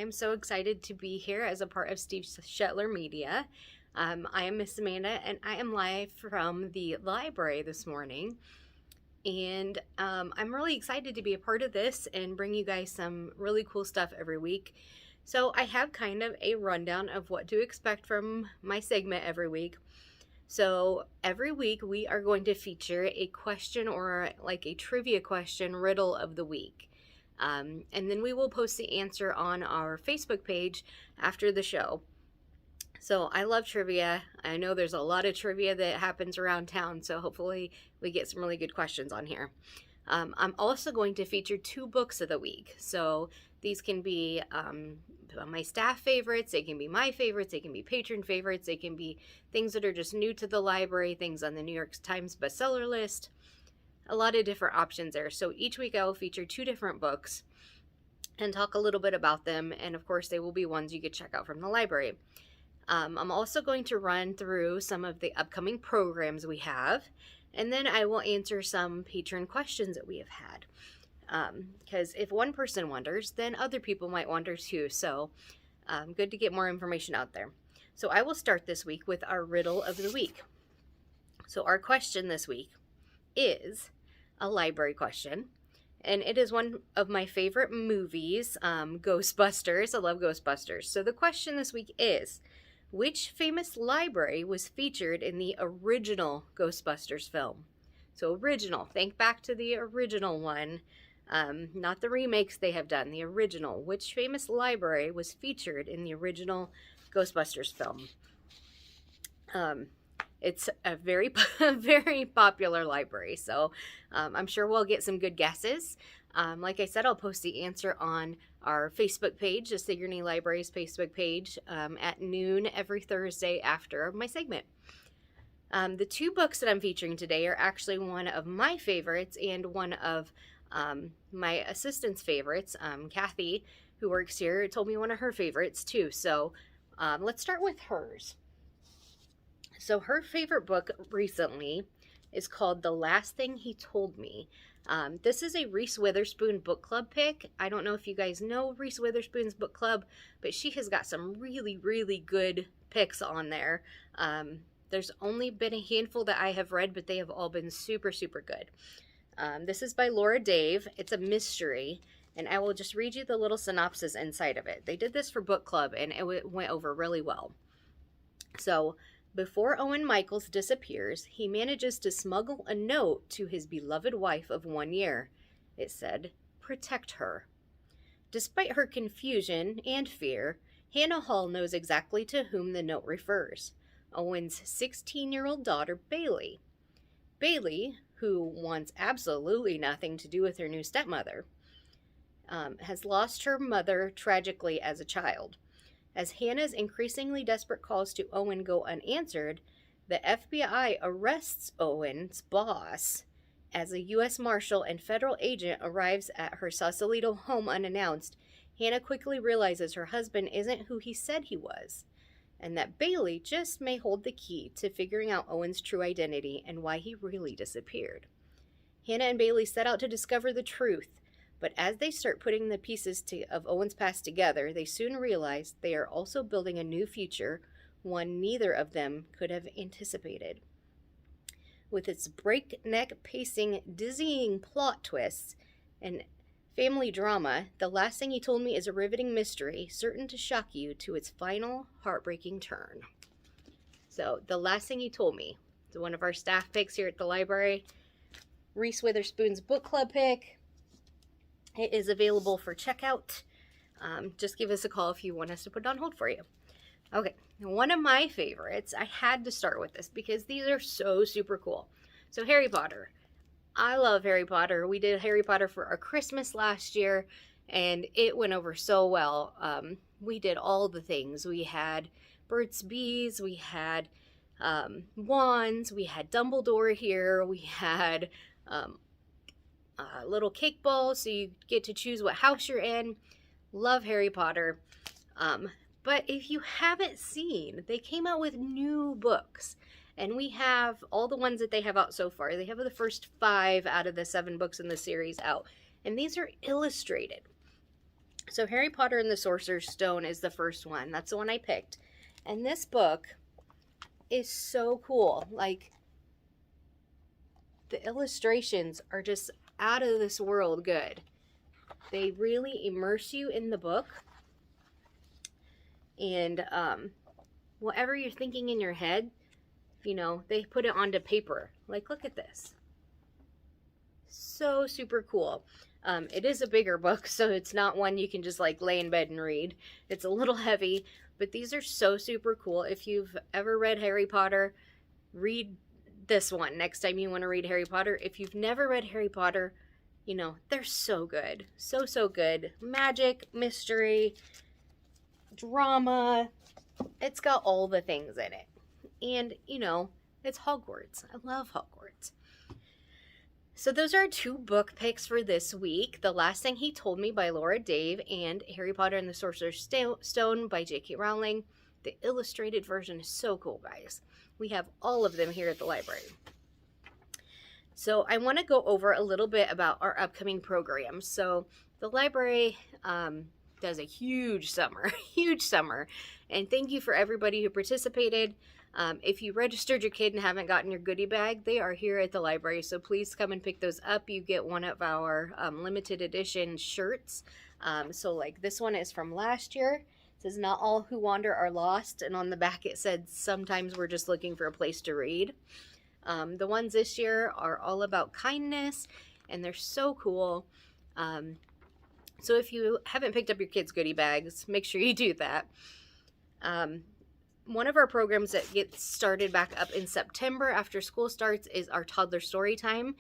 am so excited to be here as a part of Steve Shetler Media. I am Miss Amanda, and I am live from the library this morning. And I'm really excited to be a part of this and bring you guys some really cool stuff every week. So I have kind of a rundown of what to expect from my segment every week. So every week we are going to feature a question or like a trivia question riddle of the week. And then we will post the answer on our Facebook page after the show. So I love trivia. I know there's a lot of trivia that happens around town, so hopefully we get some really good questions on here. I'm also going to feature 2 books of the week. So these can be my staff favorites, they can be my favorites, they can be patron favorites, they can be things that are just new to the library, things on the New York Times bestseller list. A lot of different options there. So each week I will feature 2 different books and talk a little bit about them. And of course, they will be ones you could check out from the library. I'm also going to run through some of the upcoming programs we have. And then I will answer some patron questions that we have had. Because if one person wonders, then other people might wonder too. So good to get more information out there. So I will start this week with our riddle of the week. So our question this week is a library question, and it is one of my favorite movies, Ghostbusters. I love Ghostbusters. So the question this week is, which famous library was featured in the original Ghostbusters film? So original, think back to the original one, not the remakes they have done, the original. Which famous library was featured in the original Ghostbusters film? It's a very, very popular library, so I'm sure we'll get some good guesses. Like I said, I'll post the answer on our Facebook page, the Sigourney Library's Facebook page, at noon every Thursday after my segment. The 2 books that I'm featuring today are actually one of my favorites and one of my assistant's favorites. Kathy, who works here, told me one of her favorites too. So let's start with hers. So her favorite book recently is called The Last Thing He Told Me. This is a Reese Witherspoon book club pick. I don't know if you guys know Reese Witherspoon's book club, but she has got some really, really good picks on there. There's only been a handful that I have read, but they have all been super, super good. This is by Laura Dave. It's a mystery, and I will just read you the little synopsis inside of it. They did this for book club, and it went over really well. So, before Owen Michaels disappears, he manages to smuggle a note to his beloved wife of 1 year. It said, "Protect her." Despite her confusion and fear, Hannah Hall knows exactly to whom the note refers. Owen's 16-year-old daughter, Bailey. Bailey, who wants absolutely nothing to do with her new stepmother, has lost her mother tragically as a child. As Hannah's increasingly desperate calls to Owen go unanswered, the FBI arrests Owen's boss as a U.S. Marshal and federal agent arrives at her Sausalito home unannounced. Hannah quickly realizes her husband isn't who he said he was, and that Bailey just may hold the key to figuring out Owen's true identity and why he really disappeared. Hannah and Bailey set out to discover the truth, but as they start putting the pieces of Owen's past together, they soon realize they are also building a new future, one neither of them could have anticipated. With its breakneck pacing, dizzying plot twists, and family drama, The Last Thing He Told Me is a riveting mystery, certain to shock you to its final heartbreaking turn. So, The Last Thing He Told Me is one of our staff picks here at the library. Reese Witherspoon's book club pick. It is available for checkout. Just give us a call if you want us to put it on hold for you. Okay, one of my favorites, I had to start with this because these are so super cool. So Harry Potter. I love Harry Potter. We did Harry Potter for our Christmas last year, and it went over so well. We did all the things. We had Burt's Bees, we had wands, we had Dumbledore here, we had little cake balls, so you get to choose what house you're in. Love Harry Potter. But if you haven't seen, they came out with new books, and we have all the ones that they have out so far. They have the first 5 out of the 7 books in the series out, and these are illustrated. So Harry Potter and the Sorcerer's Stone is the first one. That's the one I picked. And this book is so cool. Like, the illustrations are just out of this world good. They really immerse you in the book. And whatever you're thinking in your head, you know, they put it onto paper. Like, look at this. So super cool. It is a bigger book, so it's not one you can just like lay in bed and read. It's a little heavy, but these are so super cool. If you've ever read Harry Potter, read this one next time you want to read Harry Potter. If you've never read Harry Potter, you know, they're so good. So, so good. Magic, mystery, drama. It's got all the things in it. And, you know, it's Hogwarts. I love Hogwarts. So those are 2 book picks for this week. The Last Thing He Told Me by Laura Dave and Harry Potter and the Sorcerer's Stone by J.K. Rowling. The illustrated version is so cool, guys. We have all of them here at the library. So I want to go over a little bit about our upcoming programs. So the library does a huge summer, and thank you for everybody who participated. If you registered your kid and haven't gotten your goodie bag, they are here at the library, so please come and pick those up. You get one of our limited edition shirts. So like this one is from last year. It says, "Not all who wander are lost," and on the back it said, "Sometimes we're just looking for a place to read." The ones this year are all about kindness, and they're so cool. So if you haven't picked up your kids' goodie bags, make sure you do that. One of our programs that gets started back up in September after school starts is our toddler story time.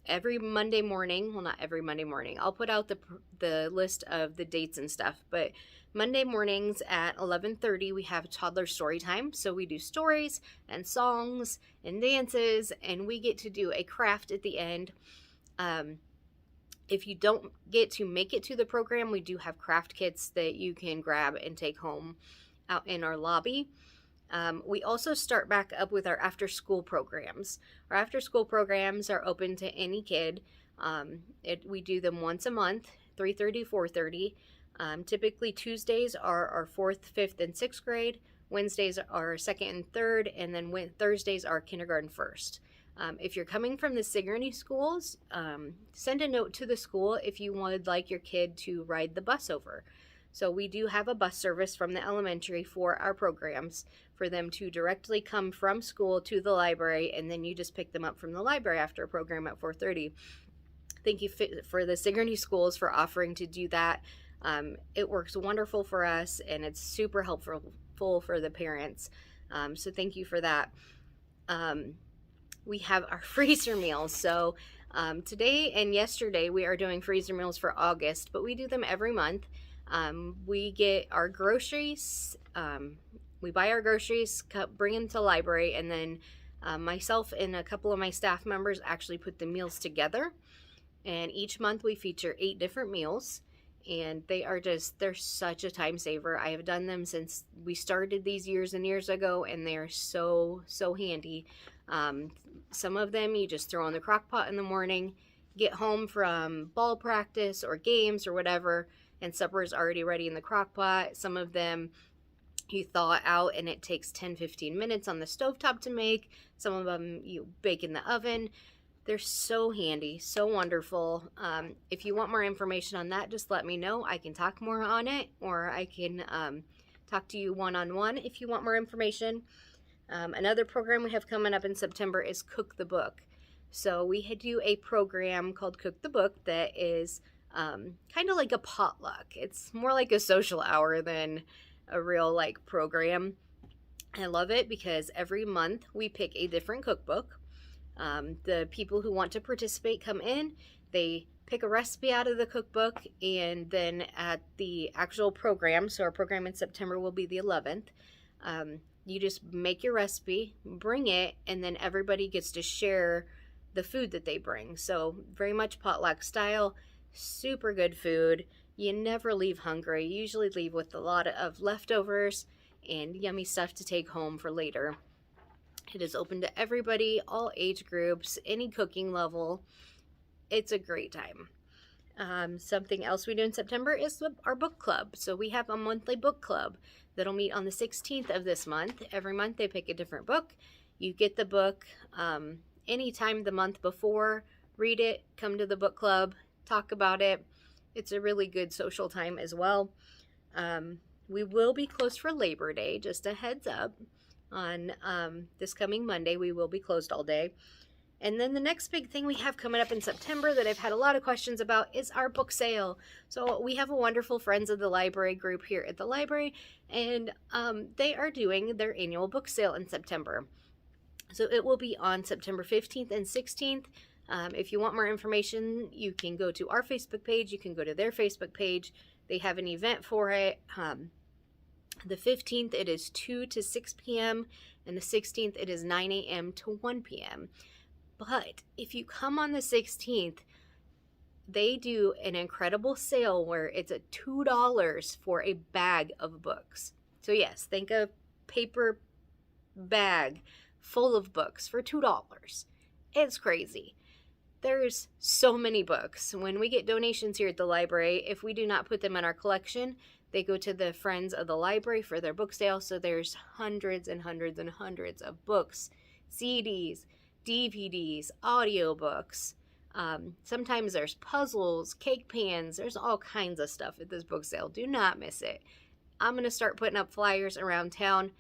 Every Monday morning, well, not every Monday morning, I'll put out the list of the dates and stuff, but Monday mornings at 11:30 we have toddler story time. So we do stories and songs and dances, and we get to do a craft at the end. If you don't get to make it to the program, we do have craft kits that you can grab and take home out in our lobby. We also start back up with our after school programs. Our after school programs are open to any kid. We do them once a month, 3:30, 4:30. Typically Tuesdays are our 4th, 5th, and 6th grade. Wednesdays are 2nd and 3rd, and then Thursdays are kindergarten 1st. If you're coming from the Sigourney schools, send a note to the school if you would like your kid to ride the bus over. So we do have a bus service from the elementary for our programs for them to directly come from school to the library, and then you just pick them up from the library after a program at 4:30. Thank you for the Sigourney schools for offering to do that. It works wonderful for us, and it's super helpful for the parents. So thank you for that. We have our freezer meals. So today and yesterday we are doing freezer meals for August, but we do them every month. We get our groceries, we buy our groceries, bring them to the library, and then myself and a couple of my staff members actually put the meals together. And each month we feature 8 different meals, and they're such a time saver. I have done them since we started these years and years ago, and they're so, so handy. Some of them you just throw in the crock pot in the morning, get home from ball practice or games or whatever, and supper is already ready in the crock pot. Some of them you thaw out and it takes 10-15 minutes on the stovetop to make. Some of them you bake in the oven. They're so handy, so wonderful. If you want more information on that, just let me know. I can talk more on it, or I can talk to you one-on-one if you want more information. Another program we have coming up in September is Cook the Book. So we do a program called Cook the Book that is kind of like a potluck. It's more like a social hour than a real program. I love it because every month we pick a different cookbook. The people who want to participate come in, they pick a recipe out of the cookbook, and then at the actual program, so our program in September will be the 11th, you just make your recipe, bring it, and then everybody gets to share the food that they bring. So very much potluck style, super good food. You never leave hungry. You usually leave with a lot of leftovers and yummy stuff to take home for later. It is open to everybody, all age groups, any cooking level. It's a great time. Something else we do in September is our book club. So we have a monthly book club that'll meet on the 16th of this month. Every month they pick a different book. You get the book anytime the month before, read it, come to the book club, talk about it. It's a really good social time as well. We will be closed for Labor Day, just a heads up. On this coming Monday, we will be closed all day. And then the next big thing we have coming up in September that I've had a lot of questions about is our book sale. So we have a wonderful Friends of the Library group here at the library, and they are doing their annual book sale in September. So it will be on September 15th and 16th. If you want more information, you can go to our Facebook page. You can go to their Facebook page. They have an event for it. The 15th, it is 2 to 6 p.m. And the 16th, it is 9 a.m. to 1 p.m. But if you come on the 16th, they do an incredible sale where it's a $2 for a bag of books. So yes, think a paper bag full of books for $2. It's crazy. There's so many books. When we get donations here at the library, if we do not put them in our collection, they go to the Friends of the Library for their book sale. So there's hundreds and hundreds and hundreds of books, CDs, DVDs, audiobooks. Sometimes there's puzzles, cake pans. There's all kinds of stuff at this book sale. Do not miss it. I'm going to start putting up flyers around town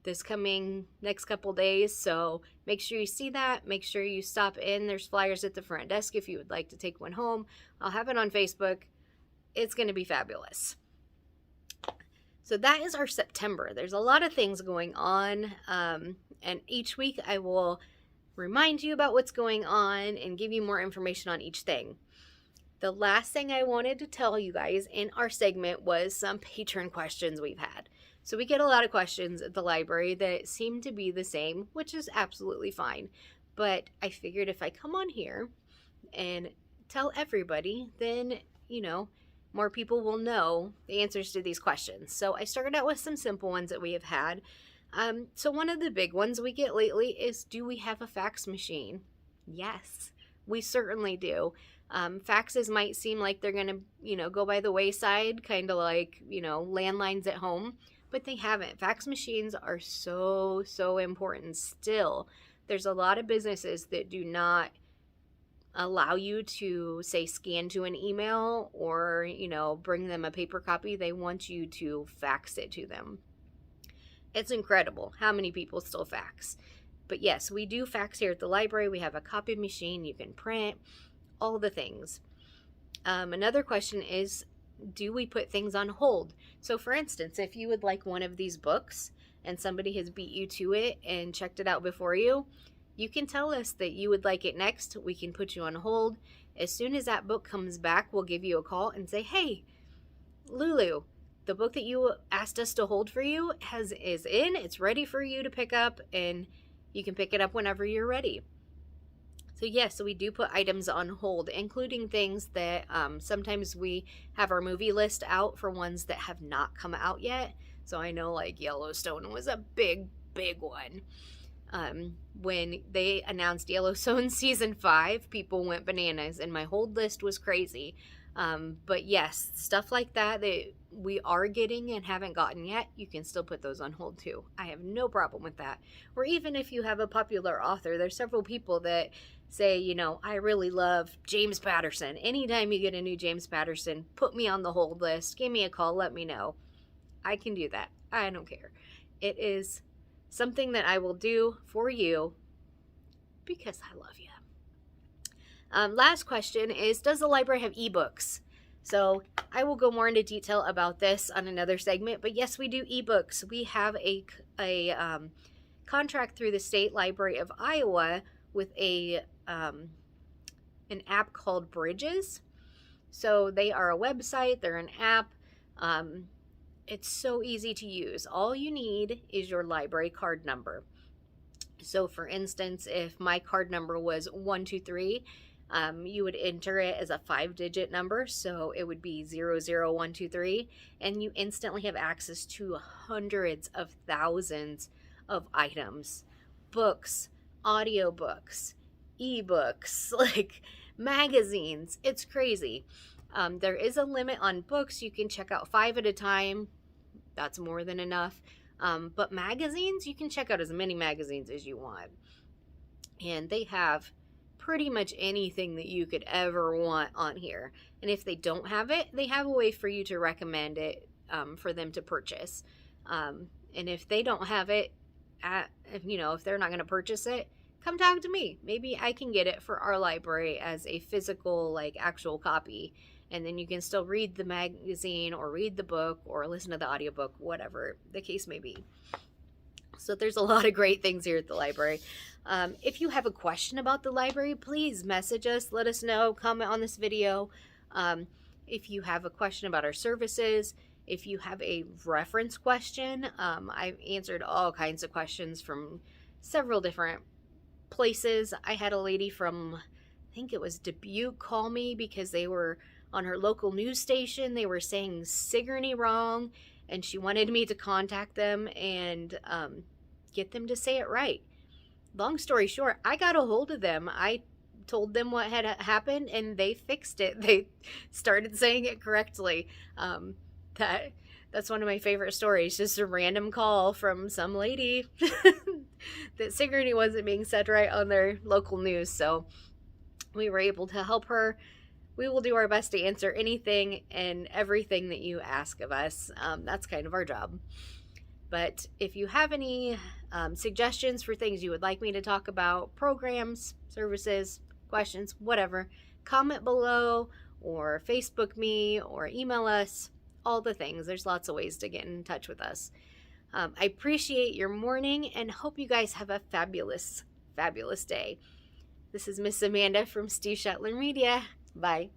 this coming next couple days. So make sure you see that. Make sure you stop in. There's flyers at the front desk if you would like to take one home. I'll have it on Facebook. It's going to be fabulous. So that is our September. There's a lot of things going on. And each week I will remind you about what's going on and give you more information on each thing. The last thing I wanted to tell you guys in our segment was some patron questions we've had. So we get a lot of questions at the library that seem to be the same, which is absolutely fine. But I figured if I come on here and tell everybody, then, more people will know the answers to these questions. So I started out with some simple ones that we have had. So one of the big ones we get lately is, do we have a fax machine? Yes, we certainly do. Faxes might seem like they're going to, go by the wayside, kind of like, landlines at home, but they haven't. Fax machines are so, so important still. There's a lot of businesses that do not allow you to, say, scan to an email or, bring them a paper copy. They want you to fax it to them. It's incredible how many people still fax. But yes, we do fax here at the library. We have a copy machine. You can print, all the things. Another question is, do we put things on hold? So for instance, if you would like one of these books and somebody has beat you to it and checked it out before you, you can tell us that you would like it next. We can put you on hold. As soon as that book comes back, we'll give you a call and say, hey, Lulu, the book that you asked us to hold for you is in. It's ready for you to pick up, and you can pick it up whenever you're ready. So yes, we do put items on hold, including things that sometimes we have our movie list out for ones that have not come out yet. So I know like Yellowstone was a big, big one. When they announced Yellowstone season 5, people went bananas and my hold list was crazy. But yes, stuff like that we are getting and haven't gotten yet, you can still put those on hold too. I have no problem with that. Or even if you have a popular author, there's several people that say, I really love James Patterson. Anytime you get a new James Patterson, put me on the hold list, give me a call, let me know. I can do that. I don't care. It is something that I will do for you because I love you. Last question is, does the library have ebooks? So I will go more into detail about this on another segment, but yes, we do ebooks. We have a contract through the State Library of Iowa with an app called Bridges. So they are a website, they're an app. It's so easy to use. All you need is your library card number. So for instance, if my card number was 123, you would enter it as a 5-digit number, so it would be 00123, and you instantly have access to hundreds of thousands of items, books, audiobooks, ebooks, like Magazines, it's crazy. There is a limit on books. You can check out 5 at a time. That's more than enough. But magazines, you can check out as many magazines as you want. And they have pretty much anything that you could ever want on here. And if they don't have it, they have a way for you to recommend it for them to purchase. And if they don't have it, if they're not going to purchase it, come talk to me. Maybe I can get it for our library as a physical, like, actual copy. And then you can still read the magazine or read the book or listen to the audiobook, whatever the case may be. So there's a lot of great things here at the library. If you have a question about the library, please message us. Let us know. Comment on this video. If you have a question about our services, if you have a reference question, I've answered all kinds of questions from several different places. I had a lady from, I think it was Dubuque, call me because they were on her local news station. They were saying Sigourney wrong, and she wanted me to contact them and get them to say it right. Long story short, I got a hold of them. I told them what had happened, and they fixed it. They started saying it correctly. That's one of my favorite stories. Just a random call from some lady that Sigourney wasn't being said right on their local news. So we were able to help her. We will do our best to answer anything and everything that you ask of us. That's kind of our job. But if you have any suggestions for things you would like me to talk about, programs, services, questions, whatever, comment below or Facebook me or email us, all the things. There's lots of ways to get in touch with us. I appreciate your morning and hope you guys have a fabulous, fabulous day. This is Miss Amanda from Steve Shetler Media. Bye.